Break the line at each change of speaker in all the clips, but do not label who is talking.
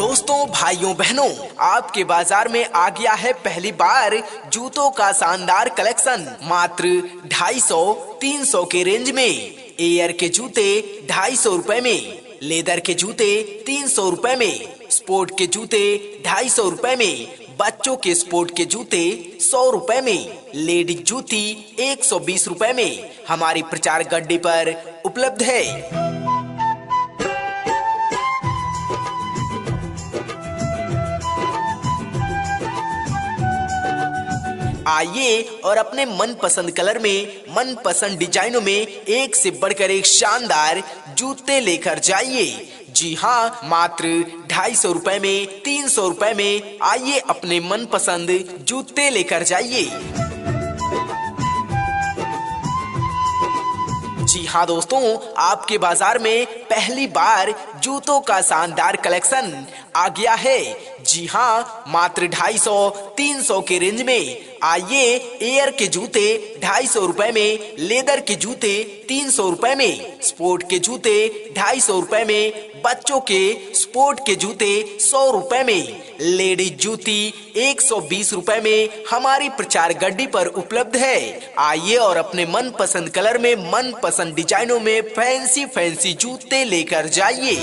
दोस्तों, भाइयों बहनों, आपके बाजार में आ गया है पहली बार जूतों का शानदार कलेक्शन। मात्र 250-300 के रेंज में। एयर के जूते 250 रुपए में, लेदर के जूते 300 रुपए में, स्पोर्ट के जूते 250 रुपए में, बच्चों के स्पोर्ट के जूते 100 रुपए में, लेडीज जूती 120 रुपए में हमारी प्रचार गड्डी पर उपलब्ध है। आइए और अपने मनपसंद कलर में, मनपसंद डिजाइनों में एक से बढ़कर एक शानदार जूते लेकर जाइए। जी हाँ, मात्र 250 रुपए में, 300 रुपए में आइए अपने मनपसंद जूते लेकर जाइए। जी हाँ दोस्तों, आपके बाजार में पहली बार जूतों का शानदार कलेक्शन आ गया है। जी हाँ, मात्र 250-300 के रेंज में। आइए, एयर के जूते 250 रुपए में, लेदर के जूते 300 रुपए में, स्पोर्ट के जूते 250 रुपए में, बच्चों के स्पोर्ट के जूते 100 रुपए में, लेडीज जूती 120 रुपए में हमारी प्रचार गड्डी पर उपलब्ध है। आइए और अपने मनपसंद कलर में, मनपसंद डिजाइनों में फैंसी फैंसी जूते लेकर जाइए।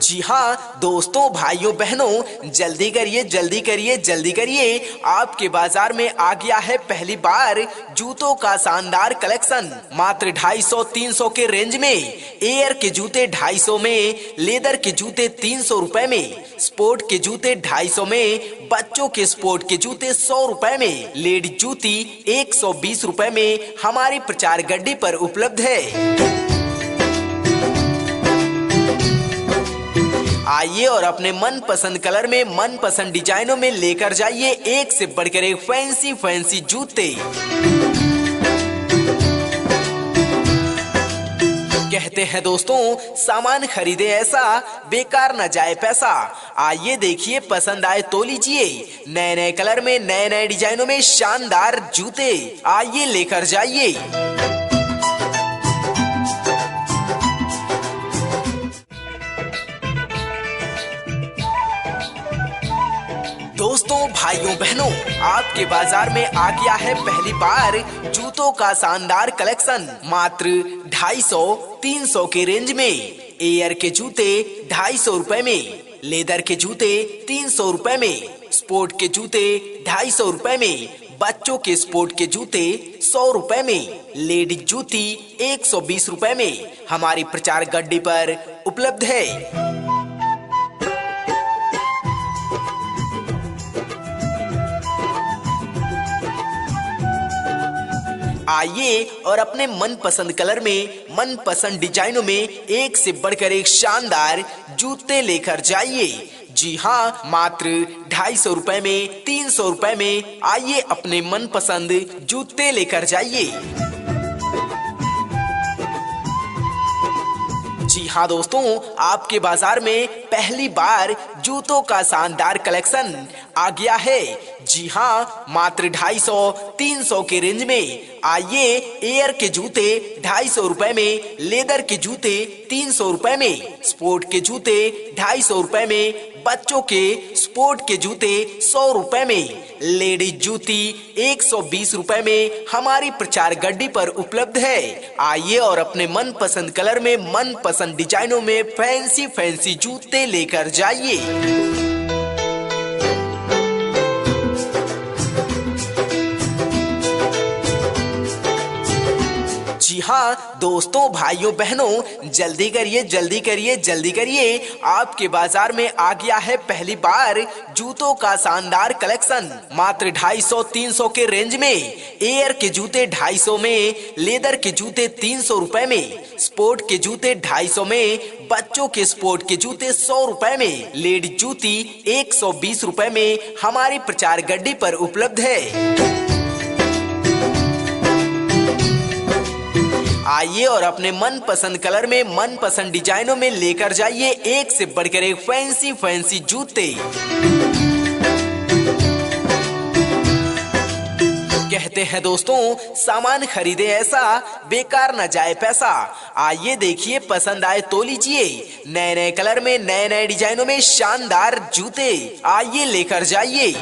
जी हाँ दोस्तों, भाइयों बहनों, जल्दी करिए जल्दी करिए जल्दी करिए। आपके बाजार में आ गया है पहली बार जूतों का शानदार कलेक्शन। मात्र 250-300 के रेंज में। एयर के जूते 250 में, लेदर के जूते 300 रुपए में, स्पोर्ट के जूते 250 में, बच्चों के स्पोर्ट के जूते 100 रुपए में, लेडीज जूती 120 रुपए में हमारी प्रचार गड्डी पर उपलब्ध है। आइए और अपने मनपसंद कलर में, मनपसंद डिजाइनों में लेकर जाइए एक से बढ़कर एक फैंसी फैंसी जूते। कहते हैं दोस्तों, सामान खरीदे ऐसा, बेकार न जाए पैसा। आइए देखिए, पसंद आए तो लीजिए। नए नए कलर में, नए नए डिजाइनों में शानदार जूते आइए लेकर जाइए। दोस्तों, भाइयों बहनों, आपके बाजार में आ गया है पहली बार जूतों का शानदार कलेक्शन। मात्र 250-300 के रेंज में। एयर के जूते 250 रुपए में, लेदर के जूते 300 रुपए में, स्पोर्ट के जूते 250 रुपए में, बच्चों के स्पोर्ट के जूते 100 रुपए में, लेडीज जूती 120 रुपए में हमारी प्रचार गड्डी पर उपलब्ध है। आइए और अपने मनपसंद कलर में, मनपसंद डिजाइनों में एक से बढ़कर एक शानदार जूते लेकर जाइए। जी हाँ, मात्र 250 रुपए में, 300 रुपए में आइए अपने मनपसंद जूते लेकर जाइए। जी हाँ दोस्तों, आपके बाजार में पहली बार जूतों का शानदार कलेक्शन आ गया है। जी हाँ, मात्र 250-300 के रेंज में। आइए, एयर के जूते 250 रुपए में, लेदर के जूते 300 रुपए में, स्पोर्ट के जूते 250 रुपए में, बच्चों के स्पोर्ट के जूते 100 रुपए में, लेडीज जूती 120 रुपए में हमारी प्रचार गड्डी पर उपलब्ध है। आइए और अपने मनपसंद कलर में, मनपसंद डिजाइनों में फैंसी फैंसी जूते लेकर जाइए। जी हाँ दोस्तों, भाइयों बहनों, जल्दी करिए जल्दी करिए जल्दी करिए। आपके बाजार में आ गया है पहली बार जूतों का शानदार कलेक्शन। मात्र 250-300 के रेंज में। एयर के जूते 250 में, लेदर के जूते 300 रुपए में, स्पोर्ट के जूते 250 में, बच्चों के स्पोर्ट के जूते 100 रुपए में, लेडीज जूती 120 रुपए में हमारी प्रचार गड्डी पर उपलब्ध है। आइए और अपने मनपसंद कलर में, मनपसंद डिजाइनों में लेकर जाइए एक से बढ़कर एक फैंसी फैंसी जूते। कहते हैं दोस्तों, सामान खरीदे ऐसा बेकार न जाए पैसा। आइए देखिए, पसंद आए तो लीजिए, नए नए कलर में नए नए डिजाइनों में शानदार जूते आइए लेकर जाइए।